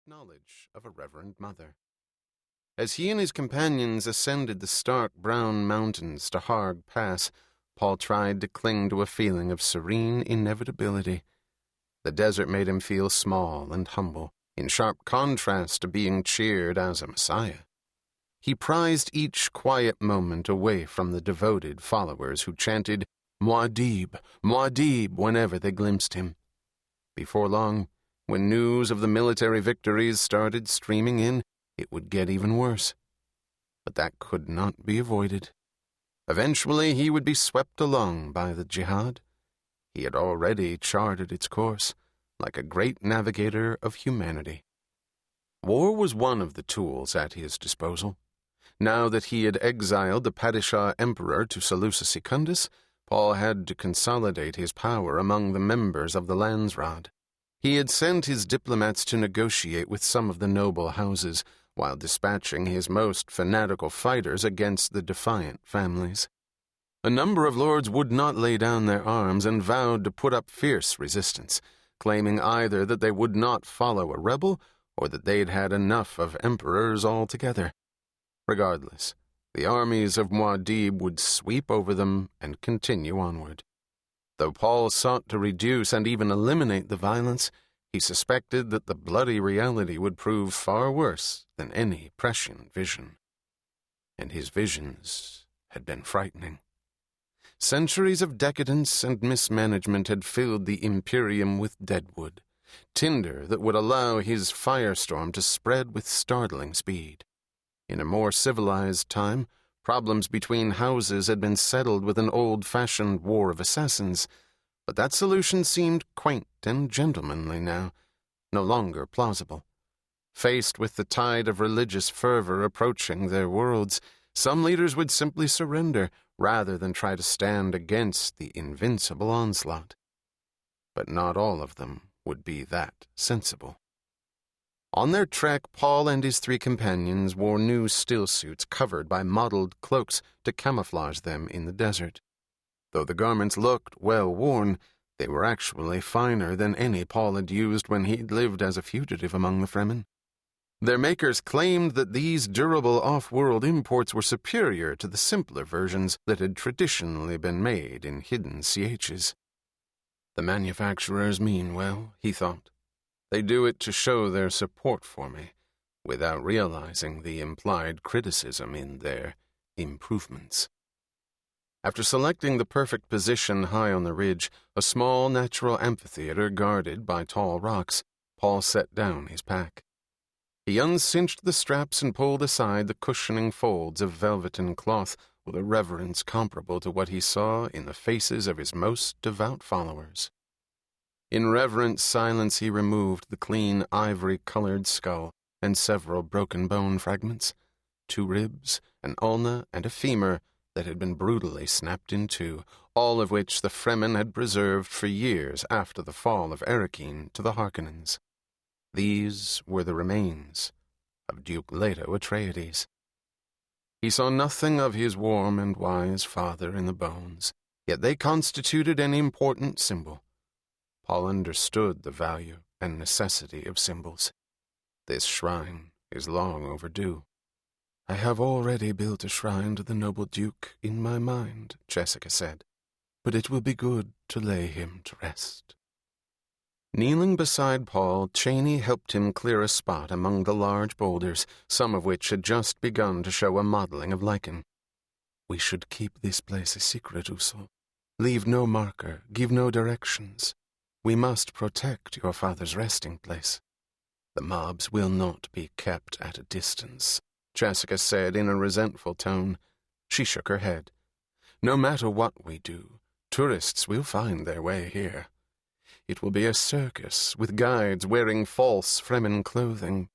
knowledge of a reverend mother. As he and his companions ascended the stark brown mountains to Harg Pass, Paul tried to cling to a feeling of serene inevitability. The desert made him feel small and humble, in sharp contrast to being cheered as a messiah. He prized each quiet moment away from the devoted followers who chanted, "Muad'Dib, Muad'Dib," whenever they glimpsed him. Before long, when news of the military victories started streaming in, it would get even worse. But that could not be avoided. Eventually he would be swept along by the jihad. He had already charted its course, like a great navigator of humanity. War was one of the tools at his disposal. Now that he had exiled the Padishah Emperor to Seleucus Secundus, Paul had to consolidate his power among the members of the Landsraad. He had sent his diplomats to negotiate with some of the noble houses, while dispatching his most fanatical fighters against the defiant families. A number of lords would not lay down their arms and vowed to put up fierce resistance, claiming either that they would not follow a rebel or that they'd had enough of emperors altogether. Regardless, the armies of Muad'Dib would sweep over them and continue onward. Though Paul sought to reduce and even eliminate the violence, he suspected that the bloody reality would prove far worse than any prescient vision. And his visions had been frightening. Centuries of decadence and mismanagement had filled the Imperium with deadwood, tinder that would allow his firestorm to spread with startling speed. In a more civilized time, problems between houses had been settled with an old-fashioned war of assassins, but that solution seemed quaint and gentlemanly now, no longer plausible. Faced with the tide of religious fervor approaching their worlds, some leaders would simply surrender rather than try to stand against the invincible onslaught. But not all of them would be that sensible. On their trek, Paul and his three companions wore new stillsuits covered by mottled cloaks to camouflage them in the desert. Though the garments looked well worn, they were actually finer than any Paul had used when he'd lived as a fugitive among the Fremen. Their makers claimed that these durable off-world imports were superior to the simpler versions that had traditionally been made in hidden CHs. The manufacturers mean well, he thought. They do it to show their support for me, without realizing the implied criticism in their improvements. After selecting the perfect position high on the ridge, a small natural amphitheater guarded by tall rocks, Paul set down his pack. He uncinched the straps and pulled aside the cushioning folds of velveteen cloth with a reverence comparable to what he saw in the faces of his most devout followers. In reverent silence he removed the clean ivory-colored skull and several broken bone fragments, 2 ribs, an ulna, and a femur that had been brutally snapped in two, all of which the Fremen had preserved for years after the fall of Erekeen to the Harkonnens. These were the remains of Duke Leto Atreides. He saw nothing of his warm and wise father in the bones, yet they constituted an important symbol. Paul understood the value and necessity of symbols. This shrine is long overdue. I have already built a shrine to the noble Duke in my mind, Jessica said, but it will be good to lay him to rest. Kneeling beside Paul, Cheney helped him clear a spot among the large boulders, some of which had just begun to show a mottling of lichen. We should keep this place a secret, Usul. Leave no marker, give no directions. We must protect your father's resting place. The mobs will not be kept at a distance, Jessica said in a resentful tone. She shook her head. No matter what we do, tourists will find their way here. It will be a circus with guides wearing false Fremen clothing.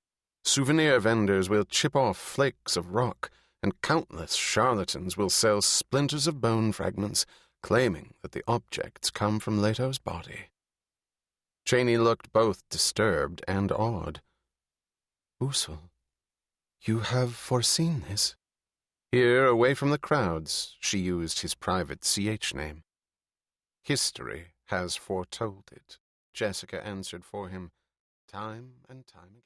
Souvenir vendors will chip off flakes of rock, and countless charlatans will sell splinters of bone fragments, claiming that the objects come from Leto's body. Cheney looked both disturbed and awed. Usul, you have foreseen this? Here, away from the crowds, she used his private CH name. History has foretold it, Jessica answered for him, time and time again.